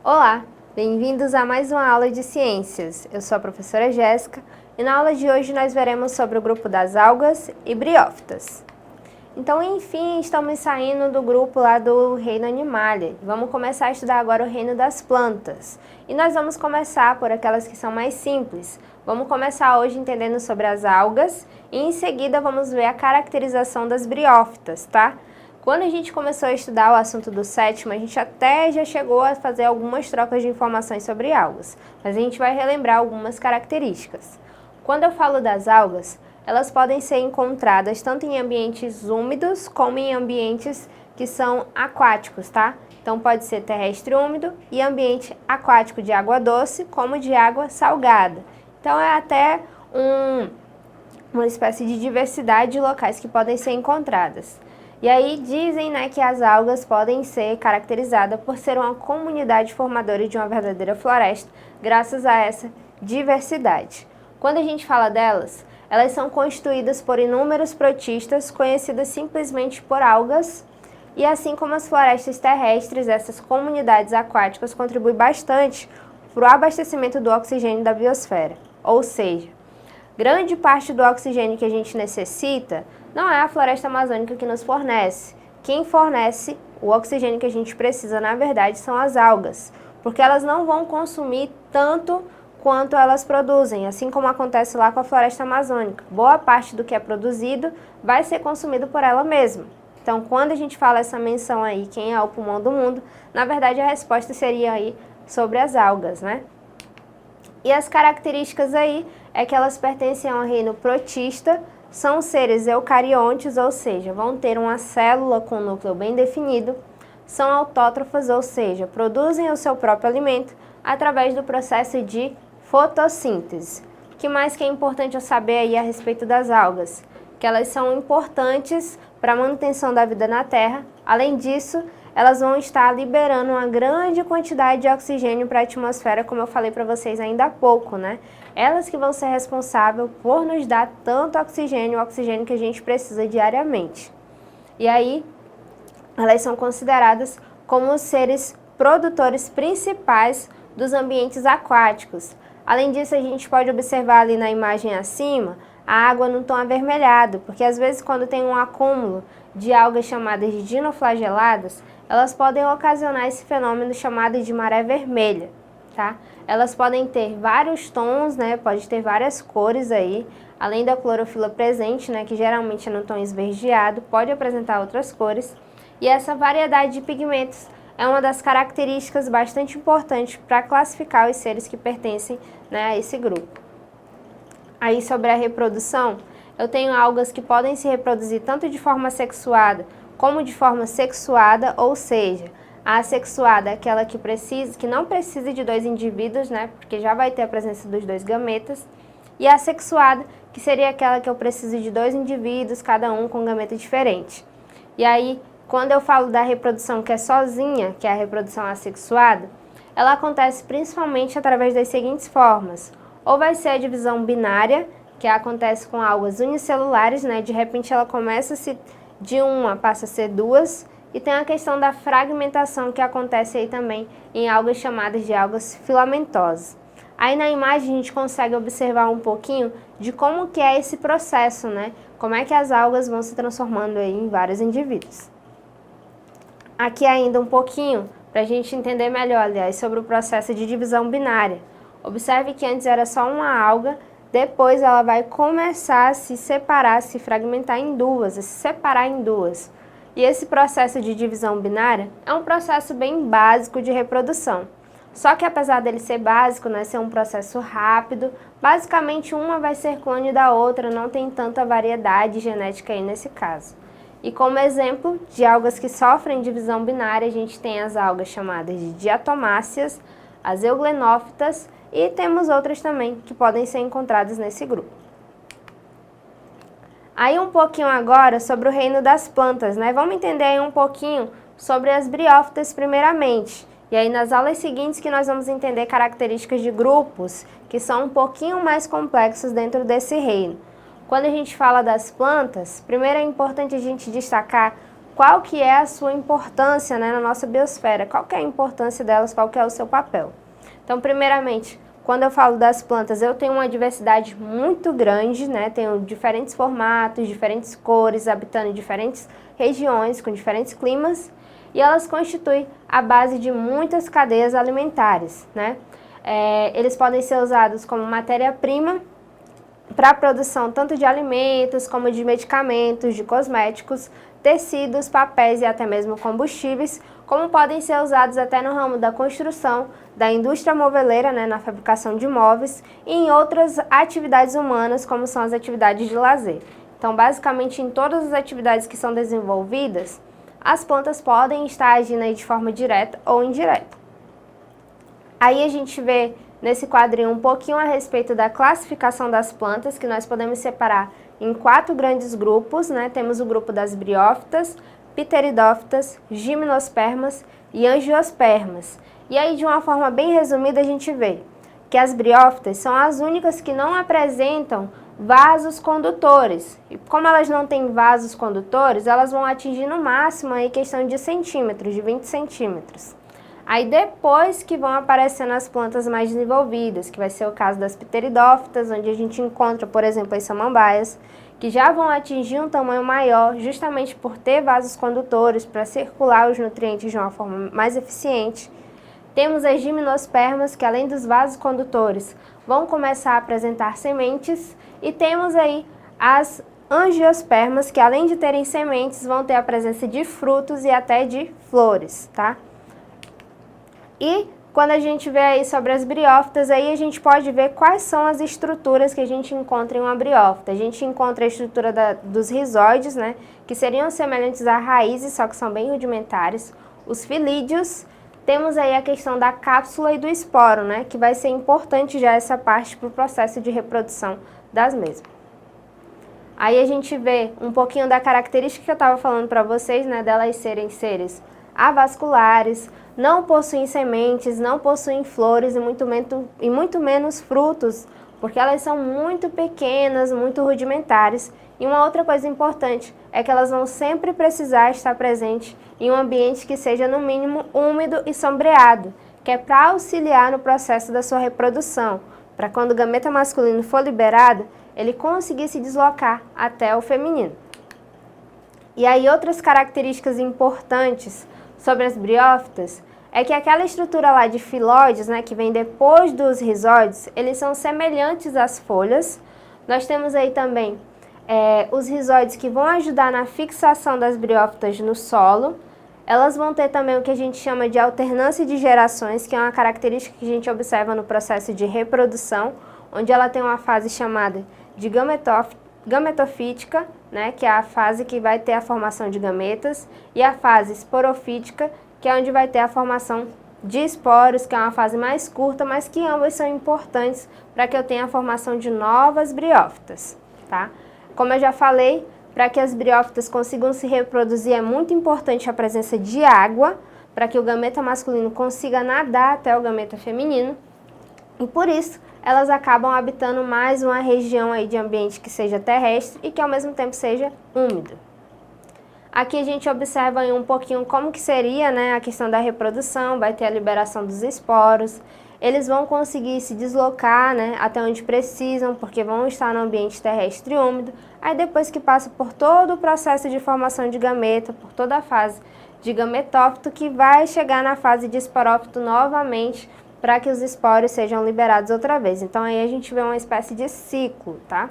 Olá, bem-vindos a mais uma aula de ciências. Eu sou a professora Jéssica e na aula de hoje nós veremos sobre o grupo das algas e briófitas. Então, enfim, estamos saindo do grupo lá do reino animalia. Vamos começar a estudar agora o reino das plantas. E nós vamos começar por aquelas que são mais simples. Vamos começar hoje entendendo sobre as algas e em seguida vamos ver a caracterização das briófitas, tá? Quando a gente começou a estudar o assunto do sétimo, a gente até já chegou a fazer algumas trocas de informações sobre algas, mas a gente vai relembrar algumas características. Quando eu falo das algas, elas podem ser encontradas tanto em ambientes úmidos como em ambientes que são aquáticos, tá? Então pode ser terrestre úmido e ambiente aquático de água doce, como de água salgada. Então é até uma espécie de diversidade de locais que podem ser encontradas. E aí dizem, né, que as algas podem ser caracterizadas por ser uma comunidade formadora de uma verdadeira floresta, graças a essa diversidade. Quando a gente fala delas, elas são constituídas por inúmeros protistas, conhecidas simplesmente por algas, e assim como as florestas terrestres, essas comunidades aquáticas contribuem bastante para o abastecimento do oxigênio da biosfera. Ou seja, grande parte do oxigênio que a gente necessita não é a floresta amazônica que nos fornece. Quem fornece o oxigênio que a gente precisa, na verdade, são as algas, porque elas não vão consumir tanto quanto elas produzem, assim como acontece lá com a floresta amazônica. Boa parte do que é produzido vai ser consumido por ela mesma. Então, quando a gente fala essa menção aí, quem é o pulmão do mundo, na verdade a resposta seria aí sobre as algas, né? E as características aí é que elas pertencem ao reino protista, são seres eucariontes, ou seja, vão ter uma célula com um núcleo bem definido, são autótrofas, ou seja, produzem o seu próprio alimento através do processo de fotossíntese. O que mais que é importante eu saber aí a respeito das algas? Que elas são importantes para a manutenção da vida na Terra. Além disso, elas vão estar liberando uma grande quantidade de oxigênio para a atmosfera, como eu falei para vocês ainda há pouco, né? Elas que vão ser responsáveis por nos dar tanto oxigênio, o oxigênio que a gente precisa diariamente. E aí, elas são consideradas como os seres produtores principais dos ambientes aquáticos. Além disso, a gente pode observar ali na imagem acima a água num tom avermelhado, porque às vezes quando tem um acúmulo de algas chamadas de dinoflageladas, elas podem ocasionar esse fenômeno chamado de maré vermelha, tá? Elas podem ter vários tons, né? Pode ter várias cores aí, além da clorofila presente, né? Que geralmente é no tom esverdeado, pode apresentar outras cores. E essa variedade de pigmentos é uma das características bastante importantes para classificar os seres que pertencem, né, a esse grupo. Aí sobre a reprodução, eu tenho algas que podem se reproduzir tanto de forma sexuada como de forma sexuada, ou seja, a assexuada é aquela que não precisa de dois indivíduos, né, porque já vai ter a presença dos dois gametas, e a assexuada, que seria aquela que eu preciso de dois indivíduos, cada um com um gameta diferente. E aí, quando eu falo da reprodução que é sozinha, que é a reprodução assexuada, ela acontece principalmente através das seguintes formas. Ou vai ser a divisão binária, que acontece com algas unicelulares, né? De repente ela começa de uma, passa a ser duas, e tem a questão da fragmentação que acontece aí também em algas chamadas de algas filamentosas. Aí na imagem a gente consegue observar um pouquinho de como que é esse processo, né? Como é que as algas vão se transformando aí em vários indivíduos. Aqui ainda um pouquinho, para a gente entender melhor, aliás, sobre o processo de divisão binária. Observe que antes era só uma alga, depois ela vai começar a se separar, a se fragmentar em duas, a se separar em duas. E esse processo de divisão binária é um processo bem básico de reprodução. Só que apesar dele ser básico, né, ser um processo rápido, basicamente uma vai ser clone da outra, não tem tanta variedade genética aí nesse caso. E como exemplo de algas que sofrem divisão binária, a gente tem as algas chamadas de diatomáceas, as euglenófitas e temos outras também que podem ser encontradas nesse grupo. Aí um pouquinho agora sobre o reino das plantas, né? Vamos entender aí um pouquinho sobre as briófitas primeiramente. E aí nas aulas seguintes que nós vamos entender características de grupos que são um pouquinho mais complexos dentro desse reino. Quando a gente fala das plantas, primeiro é importante a gente destacar qual que é a sua importância, né, na nossa biosfera, qual que é a importância delas, qual que é o seu papel. Então, primeiramente, quando eu falo das plantas, eu tenho uma diversidade muito grande, né? Tenho diferentes formatos, diferentes cores, habitando em diferentes regiões, com diferentes climas, e elas constituem a base de muitas cadeias alimentares, né? Eles podem ser usados como matéria-prima para a produção tanto de alimentos, como de medicamentos, de cosméticos, tecidos, papéis e até mesmo combustíveis, como podem ser usados até no ramo da construção, da indústria moveleira, né, na fabricação de móveis e em outras atividades humanas, como são as atividades de lazer. Então, basicamente, em todas as atividades que são desenvolvidas, as plantas podem estar agindo aí de forma direta ou indireta. Aí a gente vê nesse quadrinho um pouquinho a respeito da classificação das plantas, que nós podemos separar em 4 grandes grupos, né? Temos o grupo das briófitas, pteridófitas, gimnospermas e angiospermas. E aí, de uma forma bem resumida, a gente vê que as briófitas são as únicas que não apresentam vasos condutores. E como elas não têm vasos condutores, elas vão atingir no máximo aí questão de centímetros, de 20 centímetros. Aí depois que vão aparecendo as plantas mais desenvolvidas, que vai ser o caso das pteridófitas, onde a gente encontra, por exemplo, as samambaias, que já vão atingir um tamanho maior, justamente por ter vasos condutores para circular os nutrientes de uma forma mais eficiente. Temos as gimnospermas, que além dos vasos condutores, vão começar a apresentar sementes, e temos aí as angiospermas, que além de terem sementes, vão ter a presença de frutos e até de flores, tá? E quando a gente vê aí sobre as briófitas, aí a gente pode ver quais são as estruturas que a gente encontra em uma briófita. A gente encontra a estrutura dos rizóides, né, que seriam semelhantes a raízes, só que são bem rudimentares. Os filídeos, temos aí a questão da cápsula e do esporo, né, que vai ser importante já essa parte para o processo de reprodução das mesmas. Aí a gente vê um pouquinho da característica que eu estava falando para vocês, né, delas serem seres avasculares, não possuem sementes, não possuem flores e muito menos frutos, porque elas são muito pequenas, muito rudimentares. E uma outra coisa importante é que elas vão sempre precisar estar presentes em um ambiente que seja no mínimo úmido e sombreado, que é para auxiliar no processo da sua reprodução, para quando o gameta masculino for liberado, ele conseguir se deslocar até o feminino. E aí outras características importantes sobre as briófitas é que aquela estrutura lá de filóides, né, que vem depois dos rizóides, eles são semelhantes às folhas. Nós temos aí também os rizóides que vão ajudar na fixação das briófitas no solo. Elas vão ter também o que a gente chama de alternância de gerações, que é uma característica que a gente observa no processo de reprodução, onde ela tem uma fase chamada de gametofítica, né, que é a fase que vai ter a formação de gametas, e a fase esporofítica, que é onde vai ter a formação de esporos, que é uma fase mais curta, mas que ambas são importantes para que eu tenha a formação de novas briófitas, tá? Como eu já falei, para que as briófitas consigam se reproduzir é muito importante a presença de água, para que o gameta masculino consiga nadar até o gameta feminino, e por isso elas acabam habitando mais uma região aí de ambiente que seja terrestre e que ao mesmo tempo seja úmido. Aqui a gente observa aí um pouquinho como que seria, né, a questão da reprodução, vai ter a liberação dos esporos, eles vão conseguir se deslocar, né, até onde precisam, porque vão estar no ambiente terrestre úmido, aí depois que passa por todo o processo de formação de gameta, por toda a fase de gametófito, que vai chegar na fase de esporófito novamente, para que os esporos sejam liberados outra vez. Então aí a gente vê uma espécie de ciclo, tá?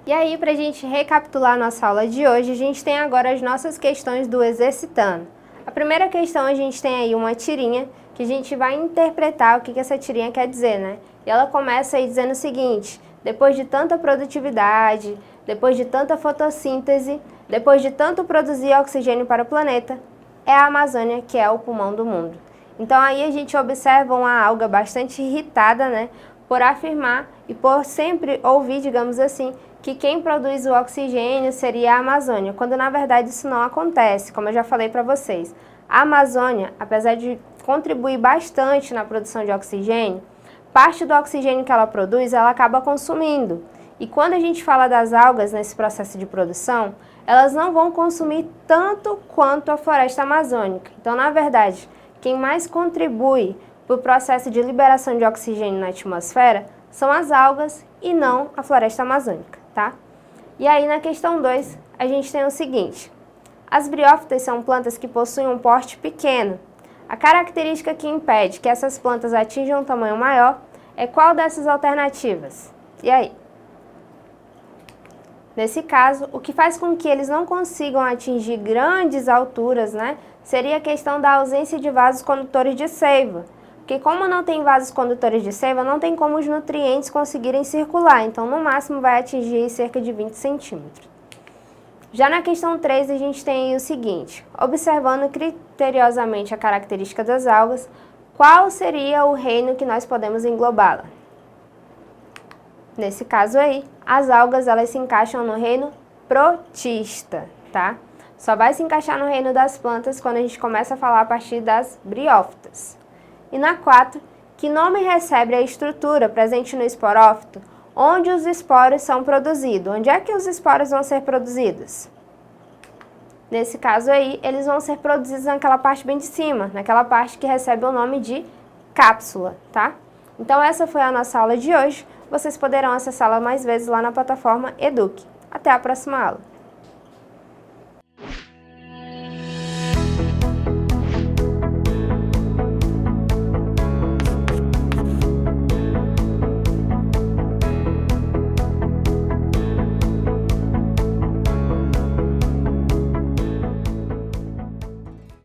E aí, para a gente recapitular nossa aula de hoje, a gente tem agora as nossas questões do Exercitando. A primeira questão, a gente tem aí uma tirinha, que a gente vai interpretar o que essa tirinha quer dizer, né? E ela começa aí dizendo o seguinte: depois de tanta produtividade, depois de tanta fotossíntese, depois de tanto produzir oxigênio para o planeta, é a Amazônia que é o pulmão do mundo. Então aí a gente observa uma alga bastante irritada, né, por afirmar e por sempre ouvir, digamos assim, que quem produz o oxigênio seria a Amazônia, quando na verdade isso não acontece, como eu já falei para vocês. A Amazônia, apesar de contribuir bastante na produção de oxigênio, parte do oxigênio que ela produz, ela acaba consumindo. E quando a gente fala das algas nesse processo de produção, elas não vão consumir tanto quanto a floresta amazônica. Então, na verdade, quem mais contribui para o processo de liberação de oxigênio na atmosfera são as algas e não a floresta amazônica, tá? E aí, na questão 2, a gente tem o seguinte: as briófitas são plantas que possuem um porte pequeno. A característica que impede que essas plantas atinjam um tamanho maior é qual dessas alternativas? E aí? Nesse caso, o que faz com que eles não consigam atingir grandes alturas, seria a questão da ausência de vasos condutores de seiva. Porque como não tem vasos condutores de seiva, não tem como os nutrientes conseguirem circular. Então, no máximo, vai atingir cerca de 20 centímetros. Já na questão 3, a gente tem aí o seguinte: observando criteriosamente a característica das algas, qual seria o reino que nós podemos englobá-la? Nesse caso aí, as algas elas se encaixam no reino protista, tá? Só vai se encaixar no reino das plantas quando a gente começa a falar a partir das briófitas. E na 4, que nome recebe a estrutura presente no esporófito, onde os esporos são produzidos? Onde é que os esporos vão ser produzidos? Nesse caso aí, eles vão ser produzidos naquela parte bem de cima, naquela parte que recebe o nome de cápsula, tá? Então essa foi a nossa aula de hoje. Vocês poderão acessá-la mais vezes lá na plataforma Eduque. Até a próxima aula!